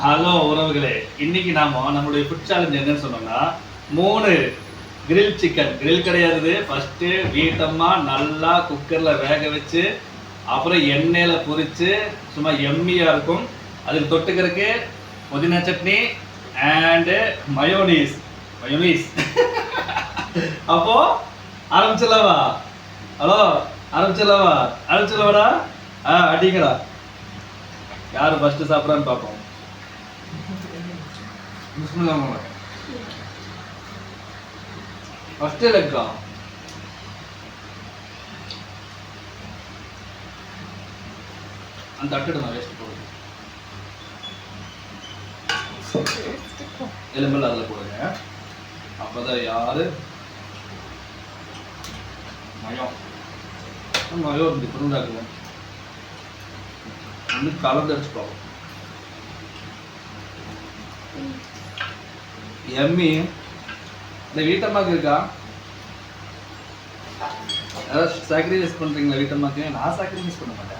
Hello உறவுகளே, இன்னைக்கு நாம நம்மளுடைய ஃபுட் சேலஞ்ச் என்னன்னு சொன்னோம்னா 3 கிரில் சிக்கன். கிரில் கிடையாது, ஃபர்ஸ்ட் வீட்டம்மா நல்லா குக்கர்ல வேக வச்சு அப்புறம் எண்ணெயில பொரிச்சு சும்மா எம்மியா இருக்கும். அதுக்கு தொட்டுக்கிறதுக்கு புதினா சட்னி அண்ட் மயோனீஸ். அப்போ ஆரம்பிச்சிடலாமா? ஹலோ, ஆரம்பிச்சிடலாமாடா? அடிங்கடா. யாரு ஃபர்ஸ்ட் சாப்பிட்றான்னு பார்ப்போம். ஃபர்ஸ்ட் லெக்கா அந்த தட்டு நான் வேஸ்ட் போடுங்க. எலும்பெல்லாம் அதில் போடுங்க. அப்போதான் யாரு மயம் இப்படி புரிந்தாக்குங்க. இன்னும் கலந்து அடிச்சுப்பாங்க. எம்மி இந்த வீட்டம்மாக்கு இருக்கா? யாராவது சாக்ரிஃபைஸ் பண்றீங்களா வீட்டம்மாக்கு? நான் சாக்ரிஃபைஸ் பண்ண மாட்டேன்.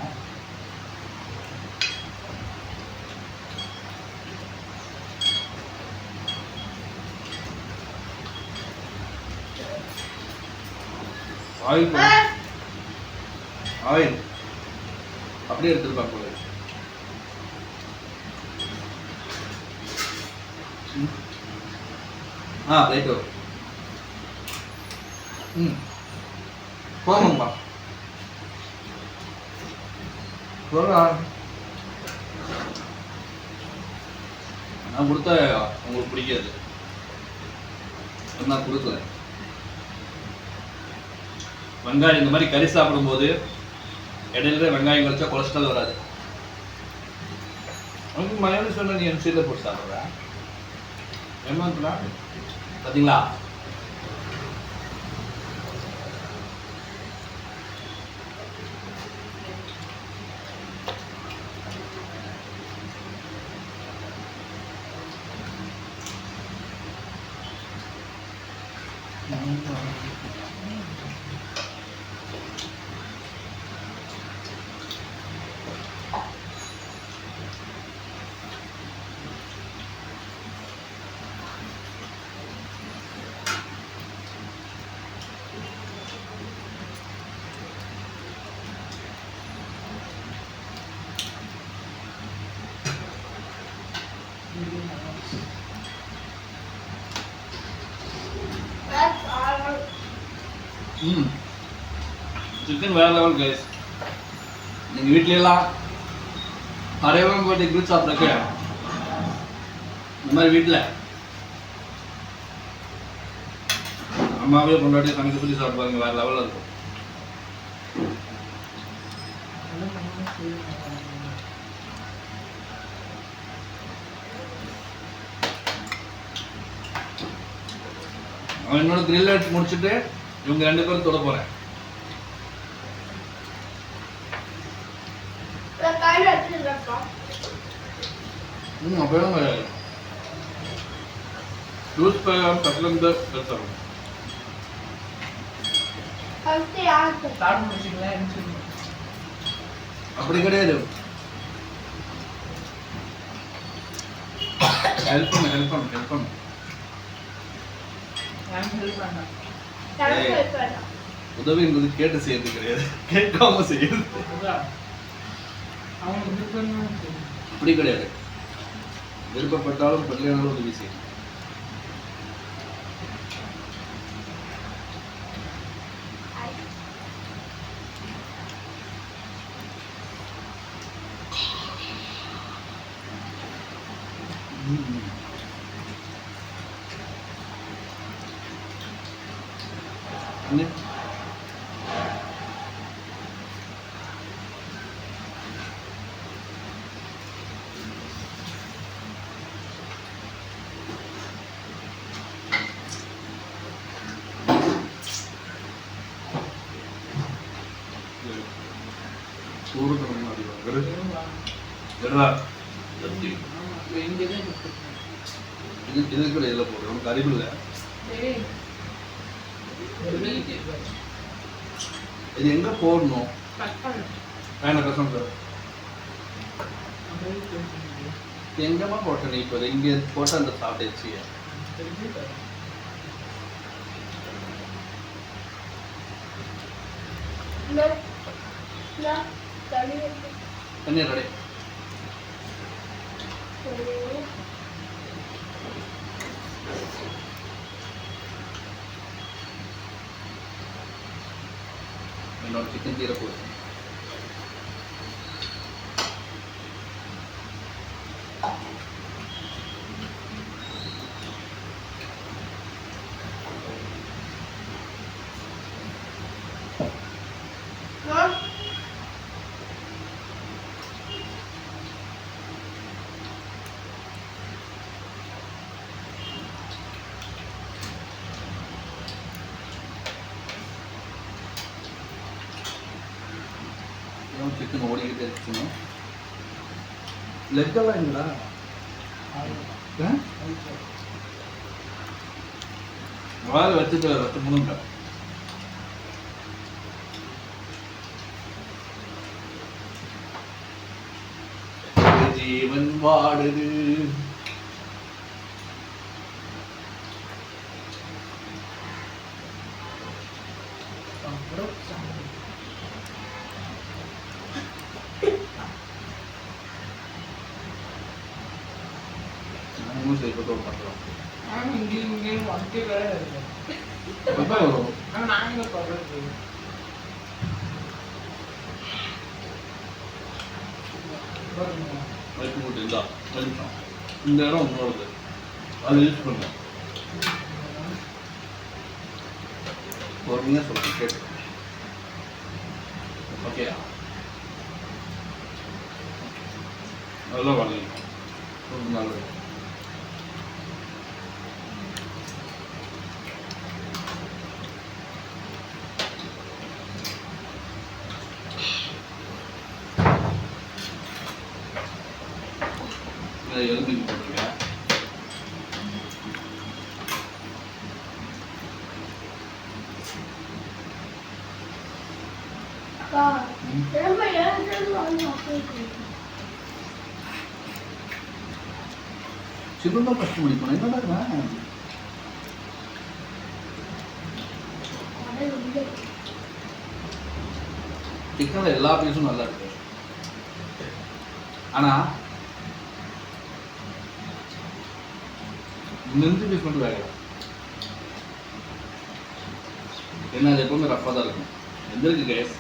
ஆயில் அப்படியே எடுத்துருப்பா போல. ரைட்டு. போங்கப்பா நான் கொடுத்தா உங்களுக்கு பிடிக்காது, நான் கொடுக்கல. வெங்காயம் இந்த மாதிரி கறி சாப்பிடும்போது இடையில வெங்காயம் கழிச்சா கொலஸ்ட்ரால் வராது. உனக்கு மயோனீஸ் சொன்ன நீ எம்சியில் போட்டு சாப்பிட்ற ஏமாத்துடா பார்த்தீங்களா? சிக்கன் வேற லெவல் கைஸ். நீங்கள் வீட்லாம் அரைவரம் போட்டு கிரில் சாப்பிட்றக்கு இந்த மாதிரி வீட்டில் அம்மாவே கொண்டாடி சமைக்க சொல்லி சாப்பிடுவாங்க. வேற லெவலில் இருக்கும். அவன் என்னோட கிரில் எடுத்து முடிச்சுட்டு இவங்க 2 பேரும் தொட போறேன். அப்படி கிடையாது. ஹெல்ப் பண்ணு. உதவி என்பது கேட்டு செய்யறது கிடையாது, கேட்காம செய்யறது. அப்படி கிடையாது. விருப்பப்பட்டாலும் பள்ளியானாலும் உதவி செய்யும். அறிவில்லை இது எங்க போடணும்? வேணா கஷ்டம் சார். எங்கம்மா போட்ட நீ இப்போ இங்கே போட்ட அந்த சாப்பிட்டுச்சு தண்ணீர் ரெடி என்னோட சிக்கன் தீர போகுது சிக்கன் ஓடிக்கிட்டே இருக்குங்க லெக்கெல்லாம் இல்லைங்களா வாயில் வச்சுட்டு ரத்து முழுங்க ஜீவன் வாடுது இந்த இடம் உங்களோடது அது யூஸ் பண்ணுங்க பொறுமையாக சொல்லுங்க கேட்டு ஓகே நல்லா வாங்க ரொம்ப நல்லது எலும்பு போட்டிருக்கேன் சிவன் தான் ஃபஸ்ட் முடிக்கணும் என்னடா சிக்கன்ல எல்லா பீஸும் நல்லா இருக்கு ஆனா நெஞ்சு பீஸ் மட்டும் வேகல என்ன அது எப்பவுமே ரஃபாக தான் இருக்கும் எந்திருக்கு கேஸ்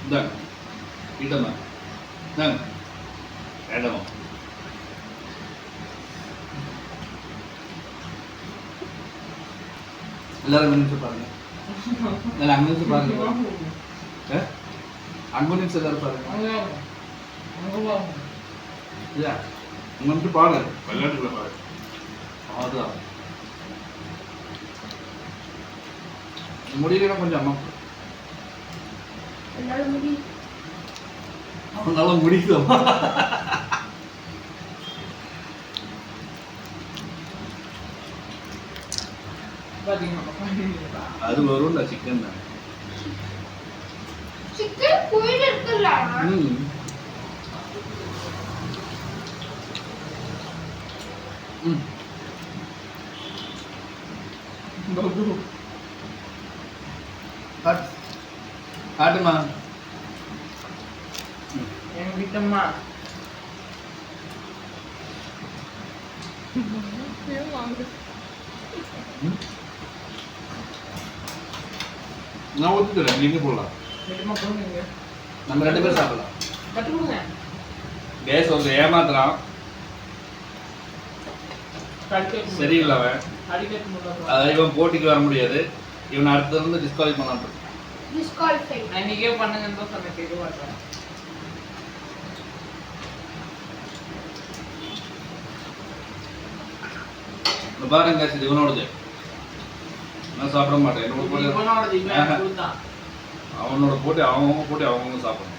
இந்தாங்க கிட்டமா இந்தாங்க வேண்டாமா எல்லாரும் நிமிஷம் பாருங்க இல்லை அங்கே நிமிஷம் பாருங்க அங்கே நிமிஷம் எல்லாரும் பாருங்க இல்லையா உங்க நிமிஷம் பாருங்க விளையாட்டுக்குள்ள பாருங்க அதுதான் முடியல கொஞ்சம் அம்மா அவனால முடிக்கும் அது வரும்ல சிக்கன் தான் சிக்கன் கோயில் இருக்குல்ல காட்டுமா என் வீட்டம்மா நான் ஊற்றி தரேன் நீங்க போடலாம் நம்ம 2 பேரும் சாப்பிடலாம் கேஸ் வந்து ஏமாத்துறான் சரியில்லை அவன் அதாவது இவன் போட்டிக்கு வர முடியாது இவன் அடுத்தது வந்து டிஸ்குவாலிஃபை பண்ணலாம் அன்னைக்கே பண்ணுங்கன்னு தான் சொன்னேன் கேட்க மாட்டேன் பாருங்க இது இவனோடது நான் சாப்பிட மாட்டேன் என்னோட அவனோட போட்டு அவங்க போட்டு அவங்க சாப்பிடணும்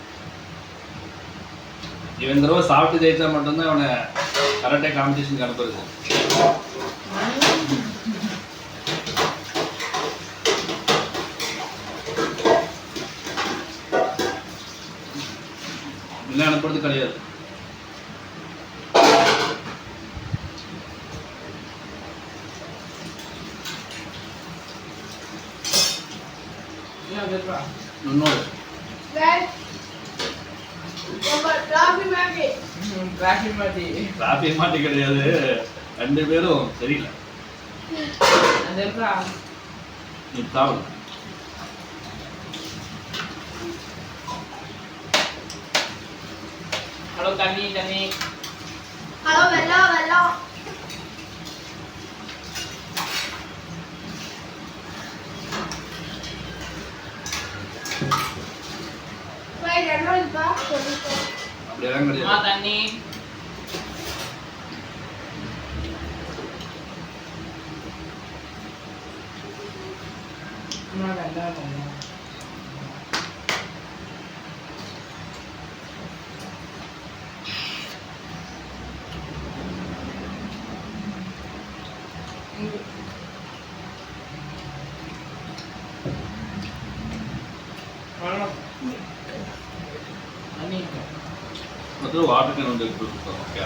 இவன் இந்த தடவை சாப்பிட்டு ஜெயிச்சா மட்டும்தான் அவனை கரெக்டாக காம்படிஷனுக்கு அனுப்புறது இல்லை அனுப்புறது கிடையாது அதுப்பா இன்னொரு டிராஃபிக் மாட்டி டிராபிக் மாட்டி கிடையாது, 2 பேரும் சரியில்லை. அதுப்பா நீ சாப்பிடு. ஹலோ தண்ணி தண்ணி ஹலோ வெல்லம் வெல்லம் அப்படியெல்லாம் அம்மா கிடையாது. தண்ணி அம்மா வெல்லம் மொத்தம் வாட்டர் கேன் வந்து கொடுத்துருக்கோம். ஓகே,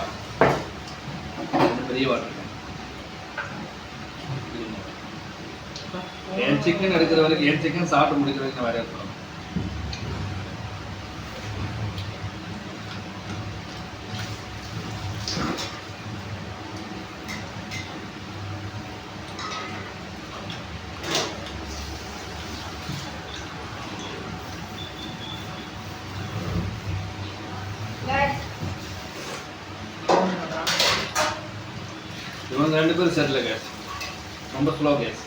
பெரிய வாட்டர் கேன். என் சிக்கன் எடுக்கிற வரைக்கும், என் சிக்கன் சாப்பிட்டு முடிக்கிற வரைக்கும் நான் வேற இருக்கணும். இவங்க 2 பேரும் செட்டில் கேஸ், ரொம்ப ஸ்லோ கேஸ்.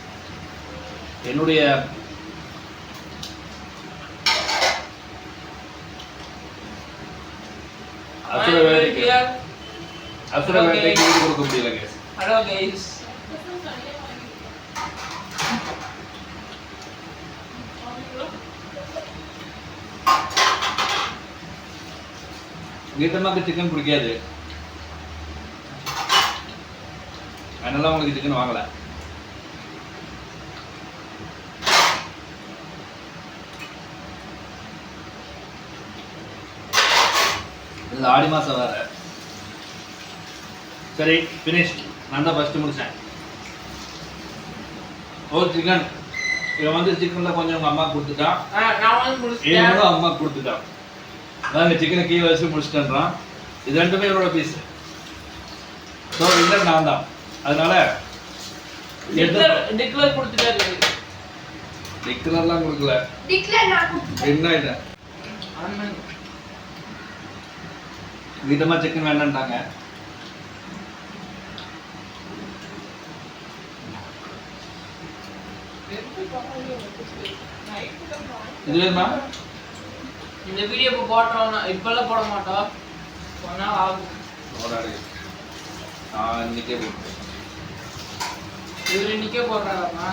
என்னுடைய அசுர வேலைக்கு ஈடு கொடுக்க முடியல கேஸ். ஹலோ கைஸ் வீட்டம்மாக்கு சிக்கன் பிடிக்காது, அதனால உங்களுக்கு சிக்கன் வாங்கல. இது ஆடி மாசம் வேற. சரி, ஃபினிஷ். நான் தான் ஃபர்ஸ்ட் முடிச்சேன். சிக்கன் இவன் வந்து சிக்கன்ல கொஞ்சம் உங்க அம்மா கொடுத்துட்டான், நான் வந்து முடிச்சிட்டேன். இவனும் அம்மா கொடுத்துட்டான். நாங்க சிக்கனை கீழே வச்சு முடிச்சிட்டேன்றான். இது 2மே என்னோட பீஸ். ஸோ வின்னர் நான் தான். அதனால டிக்ளேர் கொடுத்துட்டாரு. டிக்ளர்லாம் கொடுக்கல, டிக்ளேர் நான் கொடுத்தேன். என்ன இல்லை. வீட்டமா சிக்கன் வேண்டான்ட்டாங்க. இது வேணுமா? இந்த வீடியோ இப்போ போட்டோம், இப்பெல்லாம் போட மாட்டோம், சொன்னா ஆகும். ஓடாடு. நான் இன்னைக்கே போட்டேன். இவரு இன்னைக்கே போடுறாருமா.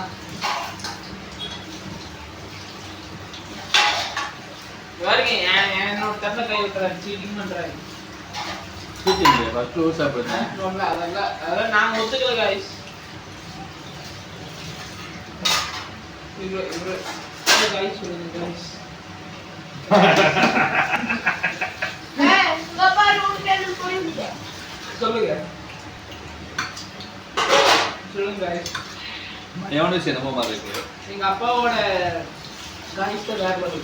பாருங்க என்னோட தட்டில கை வைக்கிறாரு, சீட்டிங் பண்றாரு. சீட்டிங் ஃபர்ஸ்ட் ஊர் சாப்பிடுறேன். அதெல்லாம் நாங்க ஒத்துக்கல गाइस. இவரு गाइस சொல்லுங்க गाइस. பாப்பா நூடுல்ஸ் போடுங்க. சொல்லுங்க சொல்லுங்க गाइस. மயோனைஸ் என்னமோ மாதிரி இருக்கு. எங்க அப்பாவோட गाइस தான் வேற மாதிரி.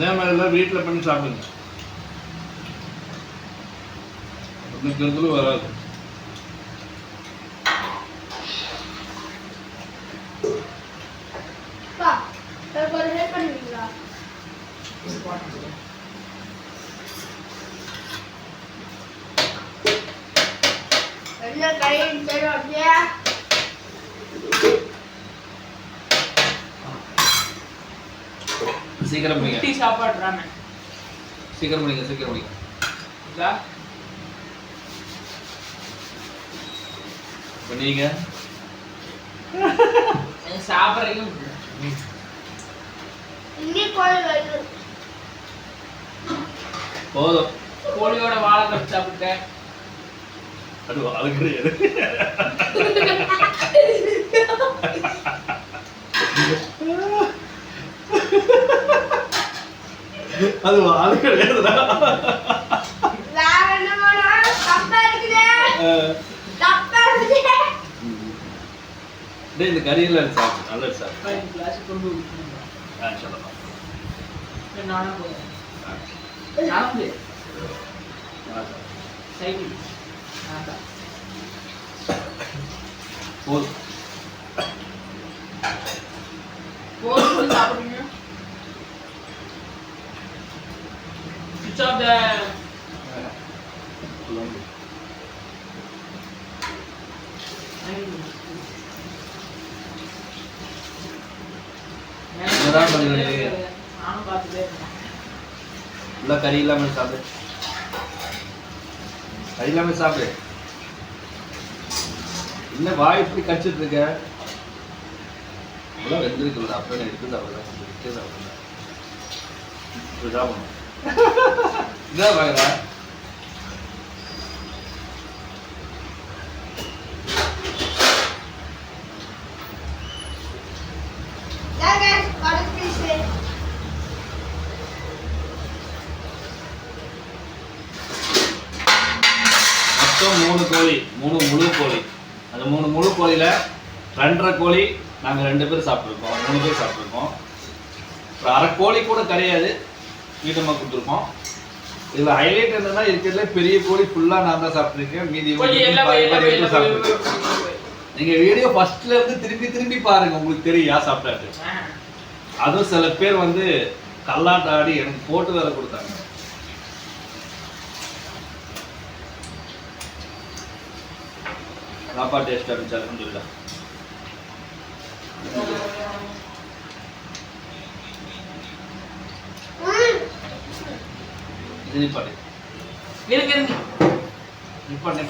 அதே மாதிரிலாம் வீட்டில் பண்ணி சாப்பிடுங்க, கெடுதலும் வராது. பா எனக்கு ஒரு ஹெல்ப் பண்ணுவீங்களா? என்ன கை தரும் அப்படியே? சீக்கிரம் முடிங்க, டீ சாப்பாடுறானே. சீக்கிரம் முடிங்க, சீக்கிரம் முடிங்க. இதா இப்போ நீங்க சாப்பிட்றீங்க. இன்னைக்கு கோழி வருது. போதும். கோழியோட வாழை கட்டு சாப்பிட்டேன். அது அது கிடையாது. அது கிடையாதுடா. வேற என்ன வேணும்? தப்பா இருக்குதே. தப்பா இருக்குதே. டேய் இந்த கறியெல்லாம் சாப்பிடு, நல்லா சாப்பிடு. கிளாஸ் கொண்டு விட்டுருங்க. சொல்லலாம். நானும் போகிறேன். நானும் சைக்கிள் நான் போதும். போய் சாப்பிடுங்க. சுவிட்ச் ஆஃப் த என்னதான் பண்ணுவீங்க? நானும் பார்த்துட்டே இருக்கேன். உள்ள கறி இல்லாமல் சாப்பிடு, கறி இல்லாமல் சாப்பிடு. என்ன வாய் இப்படி கடிச்சிட்டு இருக்க? இவ்வளோ வெந்திருக்குல்ல, அப்புறம் எடுத்து சாப்பிடலாம், எடுத்து சாப்பிடலாம். இப்படி சாப்பிடணும். இதான் பார்க்குறேன். Yeah, guys, got a piece. மொத்தம் 3 கோழி, 3 முழு கோழி. அந்த 3 முழு கோழியில 2.5 கோழி நாங்கள் 2 பேர் சாப்பிட்ருக்கோம், 3 பேர் சாப்பிட்ருக்கோம். ஒரு அரை கோழி கூட கிடையாது, வீட்டமாக கொடுத்துருக்கோம். இதில் ஹைலைட் என்னன்னா இருக்கிறதுல பெரிய கோழி ஃபுல்லாக நான் தான் சாப்பிட்ருக்கேன், மீதி சாப்பிட்ருக்கேன். நீங்கள் வீடியோ ஃபர்ஸ்ட்ல இருந்து திரும்பி திரும்பி பாருங்க, உங்களுக்கு தெரியும் யார் சாப்பிட்டாரு. அதுவும் சில பேர் வந்து கல்லாட்ட ஆடி எனக்கு போட்டு வேற கொடுத்தாங்க. சாப்பாடு டேஸ்ட் இருந்துச்சு, அல்ஹம்துலில்லாஹ். இது நிப்பாட்டு, இருக்கு நிப்பாட்டு.